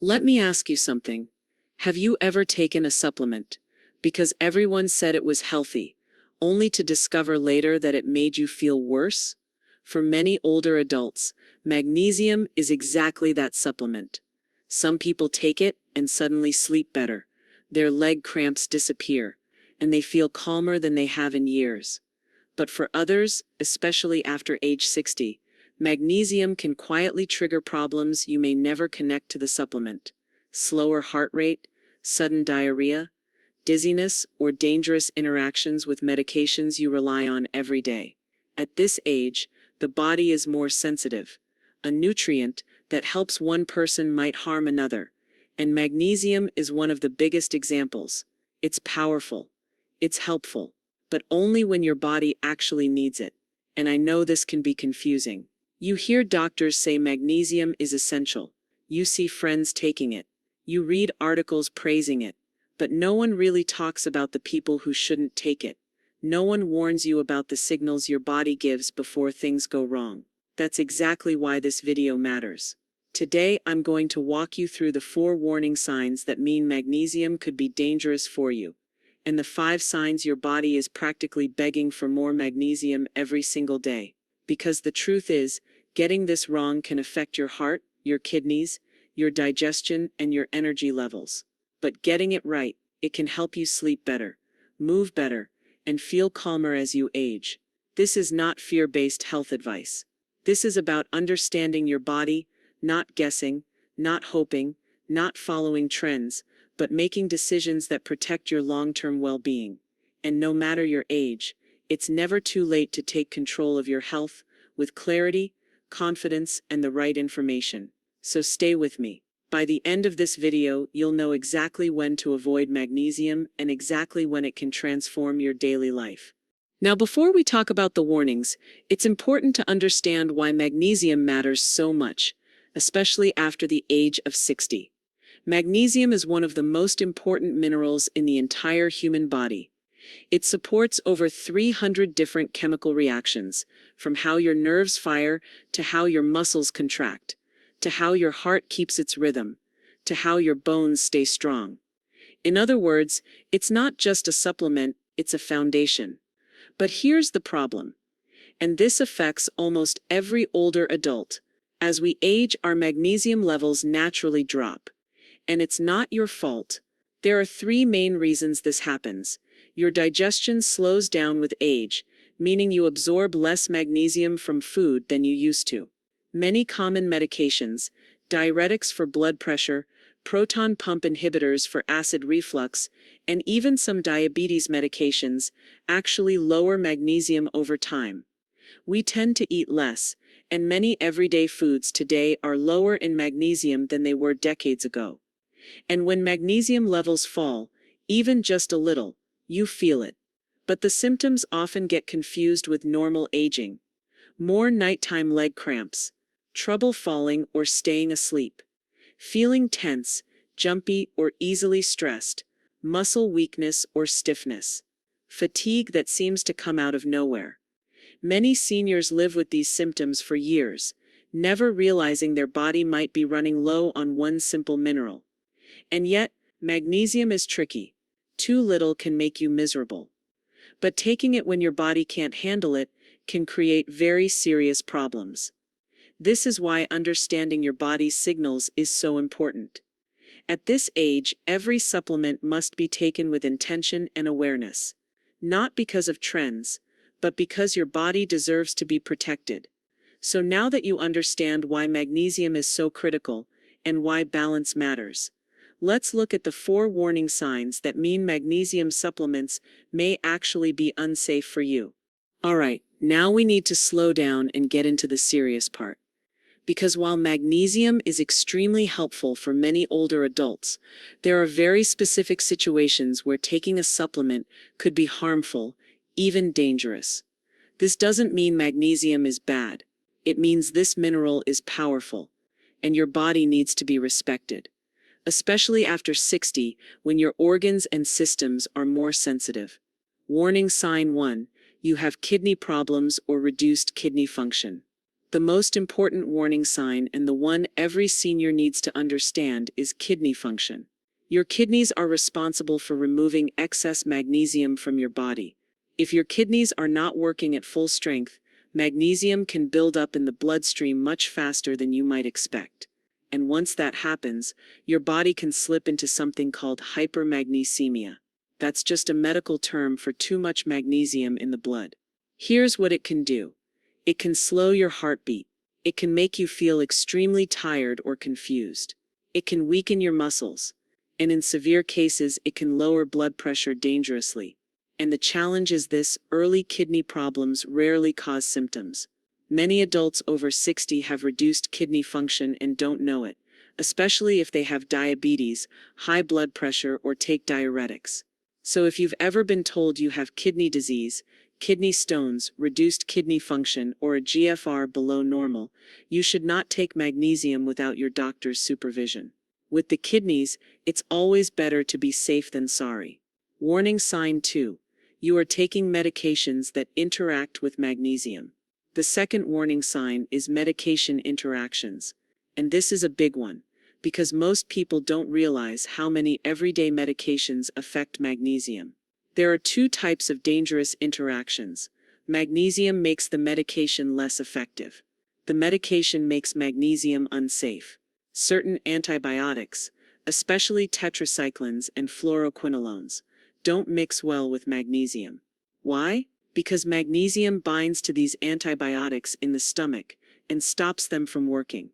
Let me ask you something. Have you ever taken a supplement because everyone said it was healthy, only to discover later that it made you feel worse? For many older adults, magnesium is exactly that supplement. Some people take it and suddenly sleep better. Their leg cramps disappear, and they feel calmer than they have in years. But for others, especially after age 60, magnesium can quietly trigger problems you may never connect to the supplement. Slower heart rate, sudden diarrhea, dizziness, or dangerous interactions with medications you rely on every day. At this age, the body is more sensitive. A nutrient that helps one person might harm another, and magnesium is one of the biggest examples. It's powerful. It's helpful, but only when your body actually needs it. And I know this can be confusing. You hear doctors say magnesium is essential. You see friends taking it. You read articles praising it. But no one really talks about the people who shouldn't take it. No one warns you about the signals your body gives before things go wrong. That's exactly why this video matters. Today, I'm going to walk you through the 4 warning signs that mean magnesium could be dangerous for you, and the 5 signs your body is practically begging for more magnesium every single day. Because the truth is, getting this wrong can affect your heart, your kidneys, your digestion, and your energy levels. But getting it right, it can help you sleep better, move better, and feel calmer as you age. This is not fear-based health advice. This is about understanding your body, not guessing, not hoping, not following trends, but making decisions that protect your long-term well-being. And no matter your age, it's never too late to take control of your health with clarity, confidence, and the right information. So stay with me. By the end of this video, you'll know exactly when to avoid magnesium and exactly when it can transform your daily life. Now, before we talk about the warnings, it's important to understand why magnesium matters so much, especially after the age of 60. Magnesium is one of the most important minerals in the entire human body. It supports over 300 different chemical reactions, from how your nerves fire to how your muscles contract, to how your heart keeps its rhythm, to how your bones stay strong. In other words, it's not just a supplement, it's a foundation. But here's the problem, and this affects almost every older adult. As we age, our magnesium levels naturally drop. And it's not your fault. There are 3 main reasons this happens. Your digestion slows down with age, meaning you absorb less magnesium from food than you used to. Many common medications, diuretics for blood pressure, proton pump inhibitors for acid reflux, and even some diabetes medications, actually lower magnesium over time. We tend to eat less, and many everyday foods today are lower in magnesium than they were decades ago. And when magnesium levels fall, even just a little, you feel it. But the symptoms often get confused with normal aging. More nighttime leg cramps, trouble falling or staying asleep, feeling tense, jumpy, or easily stressed, muscle weakness or stiffness, fatigue that seems to come out of nowhere. Many seniors live with these symptoms for years, never realizing their body might be running low on one simple mineral. And yet, magnesium is tricky. Too little can make you miserable. But taking it when your body can't handle it can create very serious problems. This is why understanding your body's signals is so important. At this age, every supplement must be taken with intention and awareness. Not because of trends, but because your body deserves to be protected. So now that you understand why magnesium is so critical and why balance matters, let's look at the 4 warning signs that mean magnesium supplements may actually be unsafe for you. Alright, now we need to slow down and get into the serious part. Because while magnesium is extremely helpful for many older adults, there are very specific situations where taking a supplement could be harmful, even dangerous. This doesn't mean magnesium is bad. It means this mineral is powerful, and your body needs to be respected. Especially after 60, when your organs and systems are more sensitive. Warning sign 1, you have kidney problems or reduced kidney function. The most important warning sign, and the one every senior needs to understand, is kidney function. Your kidneys are responsible for removing excess magnesium from your body. If your kidneys are not working at full strength, magnesium can build up in the bloodstream much faster than you might expect. And once that happens, your body can slip into something called hypermagnesemia. That's just a medical term for too much magnesium in the blood. Here's what it can do. It can slow your heartbeat. It can make you feel extremely tired or confused. It can weaken your muscles. And in severe cases, it can lower blood pressure dangerously. And the challenge is this: early kidney problems rarely cause symptoms. Many adults over 60 have reduced kidney function and don't know it, especially if they have diabetes, high blood pressure, or take diuretics. So if you've ever been told you have kidney disease, kidney stones, reduced kidney function, or a GFR below normal, you should not take magnesium without your doctor's supervision. With the kidneys, it's always better to be safe than sorry. Warning sign 2. You are taking medications that interact with magnesium. The second warning sign is medication interactions. And this is a big one, because most people don't realize how many everyday medications affect magnesium. There are two types of dangerous interactions. Magnesium makes the medication less effective. The medication makes magnesium unsafe. Certain antibiotics, especially tetracyclines and fluoroquinolones, don't mix well with magnesium. Why? Because magnesium binds to these antibiotics in the stomach and stops them from working.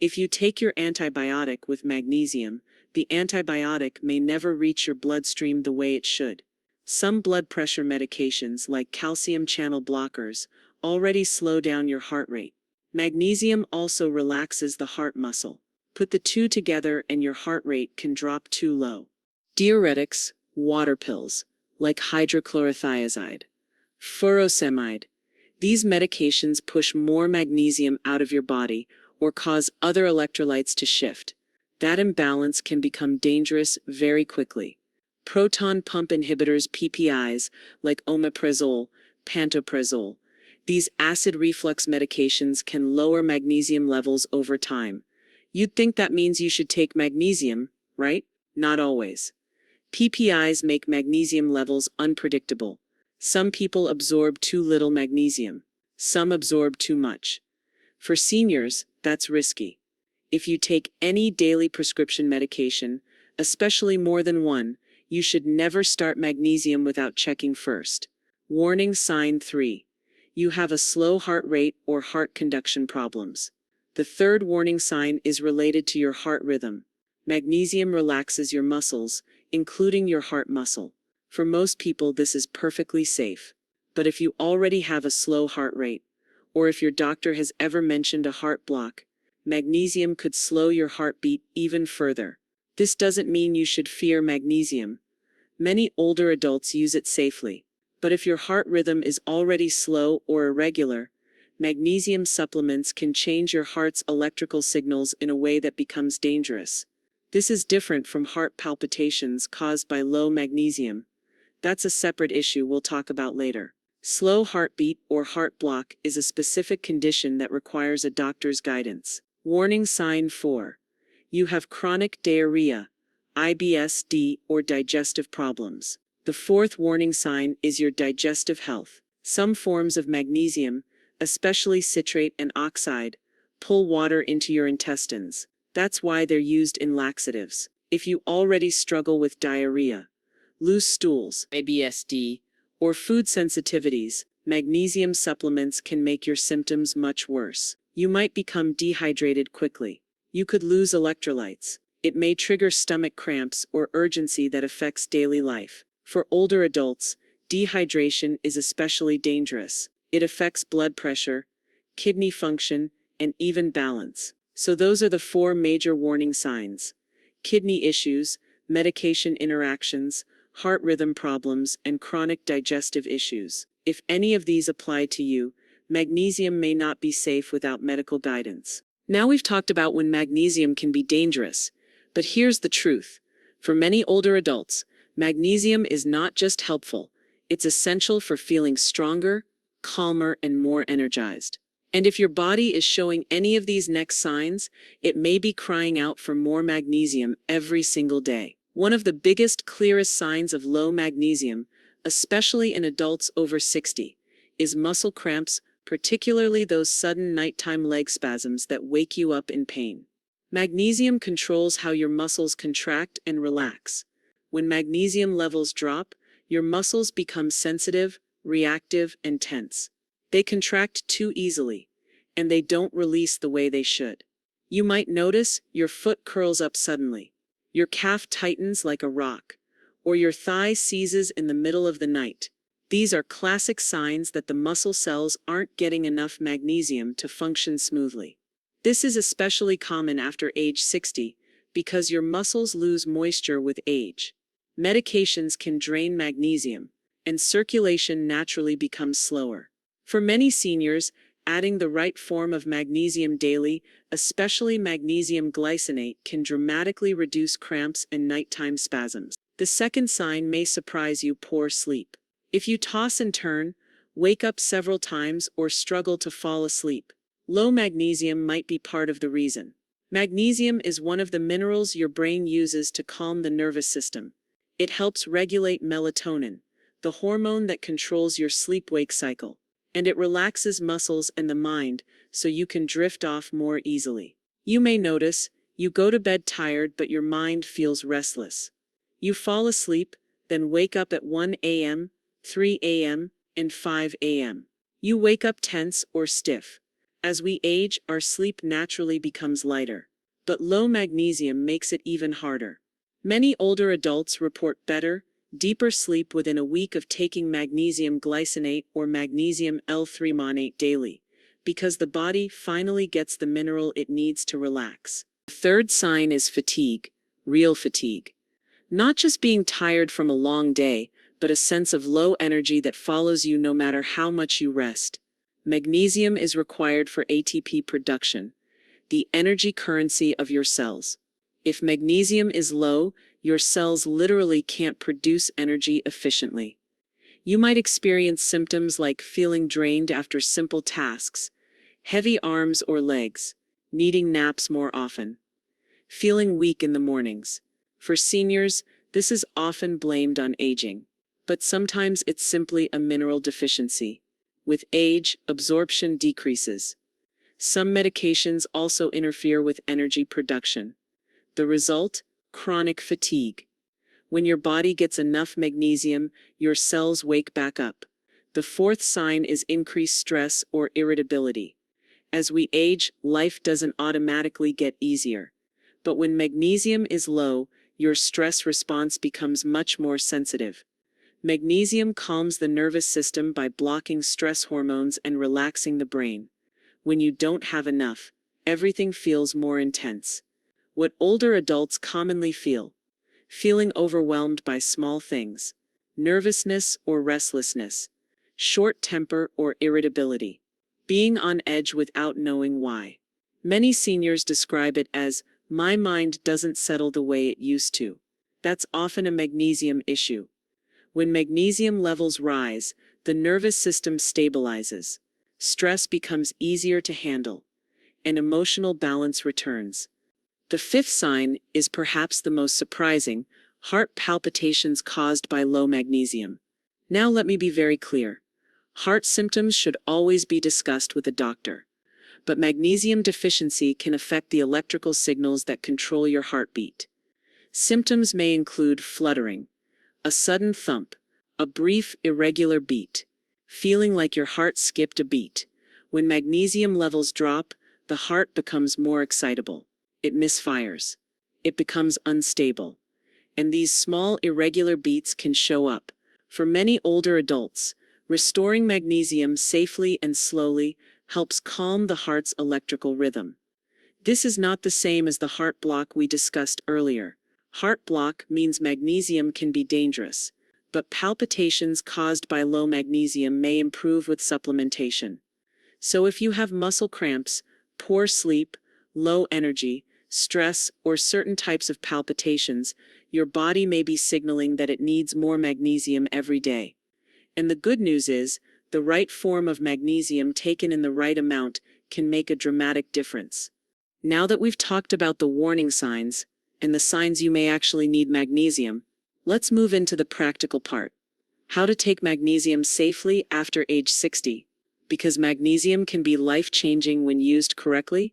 If you take your antibiotic with magnesium, the antibiotic may never reach your bloodstream the way it should. Some blood pressure medications, like calcium channel blockers, already slow down your heart rate. Magnesium also relaxes the heart muscle. Put the two together and your heart rate can drop too low. Diuretics, water pills, like hydrochlorothiazide, furosemide. These medications push more magnesium out of your body or cause other electrolytes to shift. That imbalance can become dangerous very quickly. Proton pump inhibitors, PPIs, like omeprazole, pantoprazole. These acid reflux medications can lower magnesium levels over time. You'd think that means you should take magnesium, right? Not always. PPIs make magnesium levels unpredictable. Some people absorb too little magnesium. Some absorb too much. For seniors, that's risky. If you take any daily prescription medication, especially more than one, you should never start magnesium without checking first. Warning sign 3. You have a slow heart rate or heart conduction problems. The third warning sign is related to your heart rhythm. Magnesium relaxes your muscles, including your heart muscle. For most people, this is perfectly safe. But if you already have a slow heart rate, or if your doctor has ever mentioned a heart block, magnesium could slow your heartbeat even further. This doesn't mean you should fear magnesium. Many older adults use it safely. But if your heart rhythm is already slow or irregular, magnesium supplements can change your heart's electrical signals in a way that becomes dangerous. This is different from heart palpitations caused by low magnesium. That's a separate issue we'll talk about later. Slow heartbeat or heart block is a specific condition that requires a doctor's guidance. Warning sign 4. You have chronic diarrhea, IBS-D, or digestive problems. The fourth warning sign is your digestive health. Some forms of magnesium, especially citrate and oxide, pull water into your intestines. That's why they're used in laxatives. If you already struggle with diarrhea, loose stools, IBS-D, or food sensitivities, magnesium supplements can make your symptoms much worse. You might become dehydrated quickly. You could lose electrolytes. It may trigger stomach cramps or urgency that affects daily life. For older adults, dehydration is especially dangerous. It affects blood pressure, kidney function, and even balance. So those are the 4 major warning signs: kidney issues, medication interactions, heart rhythm problems, and chronic digestive issues. If any of these apply to you, magnesium may not be safe without medical guidance. Now we've talked about when magnesium can be dangerous, but here's the truth. For many older adults, magnesium is not just helpful, it's essential for feeling stronger, calmer, and more energized. And if your body is showing any of these next signs, it may be crying out for more magnesium every single day. One of the biggest, clearest signs of low magnesium, especially in adults over 60, is muscle cramps, particularly those sudden nighttime leg spasms that wake you up in pain. Magnesium controls how your muscles contract and relax. When magnesium levels drop, your muscles become sensitive, reactive, and tense. They contract too easily, and they don't release the way they should. You might notice your foot curls up suddenly, your calf tightens like a rock, or your thigh seizes in the middle of the night. These are classic signs that the muscle cells aren't getting enough magnesium to function smoothly. This is especially common after age 60 because your muscles lose moisture with age. Medications can drain magnesium, and circulation naturally becomes slower. For many seniors, adding the right form of magnesium daily, especially magnesium glycinate, can dramatically reduce cramps and nighttime spasms. The second sign may surprise you: poor sleep. If you toss and turn, wake up several times, or struggle to fall asleep, low magnesium might be part of the reason. Magnesium is one of the minerals your brain uses to calm the nervous system. It helps regulate melatonin, the hormone that controls your sleep-wake cycle, and it relaxes muscles and the mind so you can drift off more easily. You may notice you go to bed tired, but your mind feels restless. You fall asleep, then wake up at 1 a.m., 3 a.m., and 5 a.m. You wake up tense or stiff. As we age, our sleep naturally becomes lighter, but low magnesium makes it even harder. Many older adults report better, deeper sleep within a week of taking magnesium glycinate or magnesium L-thremonate daily, because the body finally gets the mineral it needs to relax. The third sign is fatigue, real fatigue. Not just being tired from a long day, but a sense of low energy that follows you no matter how much you rest. Magnesium is required for ATP production, the energy currency of your cells. If magnesium is low, your cells literally can't produce energy efficiently. You might experience symptoms like feeling drained after simple tasks, heavy arms or legs, needing naps more often, feeling weak in the mornings. For seniors, this is often blamed on aging, but sometimes it's simply a mineral deficiency. With age, absorption decreases. Some medications also interfere with energy production. The result? Chronic fatigue. When your body gets enough magnesium, your cells wake back up. The fourth sign is increased stress or irritability. As we age, life doesn't automatically get easier. But when magnesium is low, your stress response becomes much more sensitive. Magnesium calms the nervous system by blocking stress hormones and relaxing the brain. When you don't have enough, everything feels more intense. What older adults commonly feel: feeling overwhelmed by small things, nervousness or restlessness, short temper or irritability, being on edge without knowing why. Many seniors describe it as, "My mind doesn't settle the way it used to." That's often a magnesium issue. When magnesium levels rise, the nervous system stabilizes, stress becomes easier to handle, and emotional balance returns. The fifth sign is perhaps the most surprising: heart palpitations caused by low magnesium. Now let me be very clear. Heart symptoms should always be discussed with a doctor, but magnesium deficiency can affect the electrical signals that control your heartbeat. Symptoms may include fluttering, a sudden thump, a brief, irregular beat, feeling like your heart skipped a beat. When magnesium levels drop, the heart becomes more excitable. It misfires. It becomes unstable. And these small, irregular beats can show up. For many older adults, restoring magnesium safely and slowly helps calm the heart's electrical rhythm. This is not the same as the heart block we discussed earlier. Heart block means magnesium can be dangerous, but palpitations caused by low magnesium may improve with supplementation. So if you have muscle cramps, poor sleep, low energy, stress, or certain types of palpitations, your body may be signaling that it needs more magnesium every day. And the good news is, The right form of magnesium taken in the right amount can make a dramatic difference. Now that we've talked about the warning signs and the signs you may actually need magnesium, let's move into the practical part. How to take magnesium safely after age 60. Because magnesium can be life-changing when used correctly,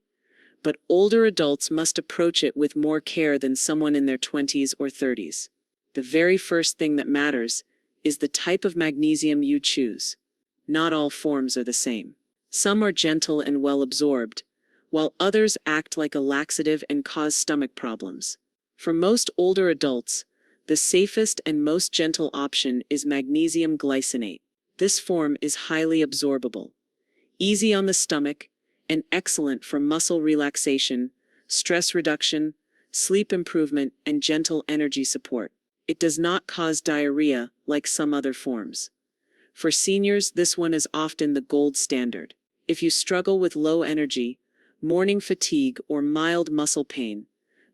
but older adults must approach it with more care than someone in their 20s or 30s. The very first thing that matters is the type of magnesium you choose. Not all forms are the same. Some are gentle and well absorbed, while others act like a laxative and cause stomach problems. For most older adults, the safest and most gentle option is magnesium glycinate. This form is highly absorbable, easy on the stomach, and excellent for muscle relaxation, stress reduction, sleep improvement, and gentle energy support. It does not cause diarrhea like some other forms. For seniors, this one is often the gold standard. If you struggle with low energy, morning fatigue, or mild muscle pain,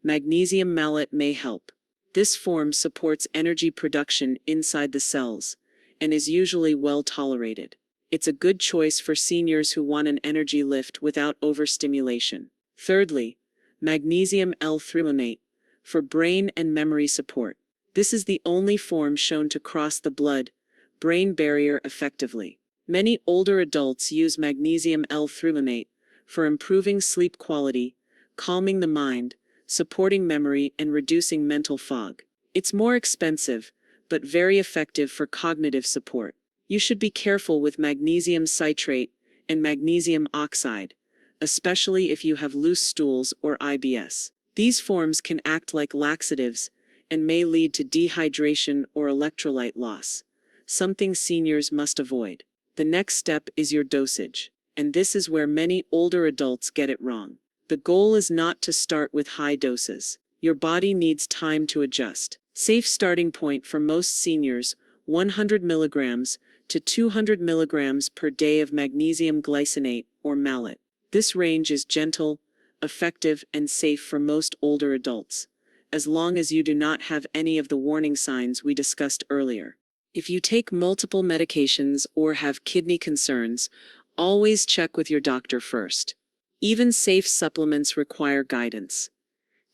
magnesium malate may help. This form supports energy production inside the cells and is usually well tolerated. It's a good choice for seniors who want an energy lift without overstimulation. Thirdly, magnesium L-threonate for brain and memory support. This is the only form shown to cross the blood-brain barrier effectively. Many older adults use magnesium L-threonate for improving sleep quality, calming the mind, supporting memory, and reducing mental fog. It's more expensive, but very effective for cognitive support. You should be careful with magnesium citrate and magnesium oxide, especially if you have loose stools or IBS. These forms can act like laxatives and may lead to dehydration or electrolyte loss, something seniors must avoid. The next step is your dosage, and this is where many older adults get it wrong. The goal is not to start with high doses. Your body needs time to adjust. Safe starting point for most seniors, 100 milligrams to 200 milligrams per day of magnesium glycinate or malate. This range is gentle, effective, and safe for most older adults, as long as you do not have any of the warning signs we discussed earlier. If you take multiple medications or have kidney concerns, always check with your doctor first. Even safe supplements require guidance.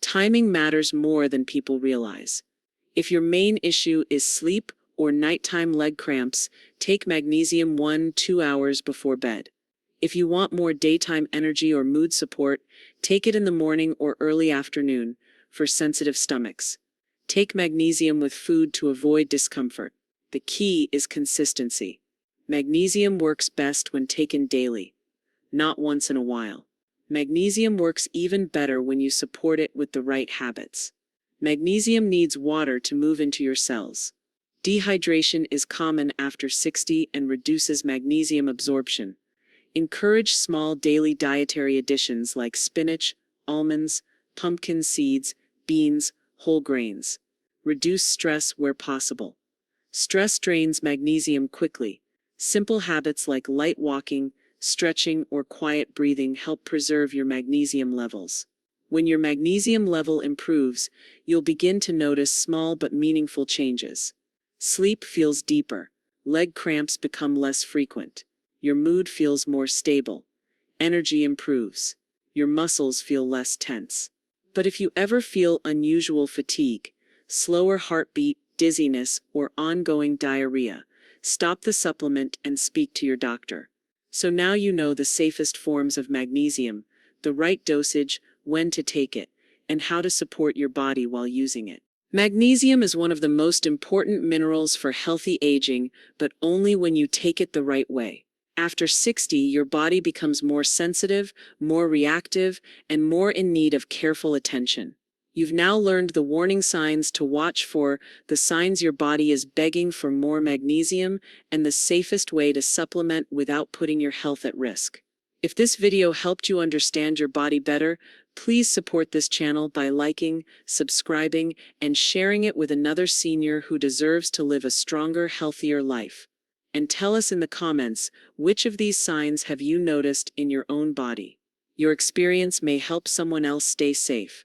Timing matters more than people realize. If your main issue is sleep or nighttime leg cramps, take magnesium 1-2 hours before bed. If you want more daytime energy or mood support, take it in the morning or early afternoon for sensitive stomachs. Take magnesium with food to avoid discomfort. The key is consistency. Magnesium works best when taken daily, not once in a while. Magnesium works even better when you support it with the right habits. Magnesium needs water to move into your cells. Dehydration is common after 60 and reduces magnesium absorption. Encourage small daily dietary additions like spinach, almonds, pumpkin seeds, beans, whole grains. Reduce stress where possible. Stress drains magnesium quickly. Simple habits like light walking, stretching, or quiet breathing help preserve your magnesium levels. When your magnesium level improves, you'll begin to notice small but meaningful changes. Sleep feels deeper. Leg cramps become less frequent. Your mood feels more stable. Energy improves. Your muscles feel less tense. But if you ever feel unusual fatigue, slower heartbeat, dizziness, or ongoing diarrhea, stop the supplement and speak to your doctor. So now you know the safest forms of magnesium, the right dosage, when to take it, and how to support your body while using it. Magnesium is one of the most important minerals for healthy aging, but only when you take it the right way. After 60, your body becomes more sensitive, more reactive, and more in need of careful attention. You've now learned the warning signs to watch for, the signs your body is begging for more magnesium, and the safest way to supplement without putting your health at risk. If this video helped you understand your body better, please support this channel by liking, subscribing, and sharing it with another senior who deserves to live a stronger, healthier life. And tell us in the comments, which of these signs have you noticed in your own body? Your experience may help someone else stay safe.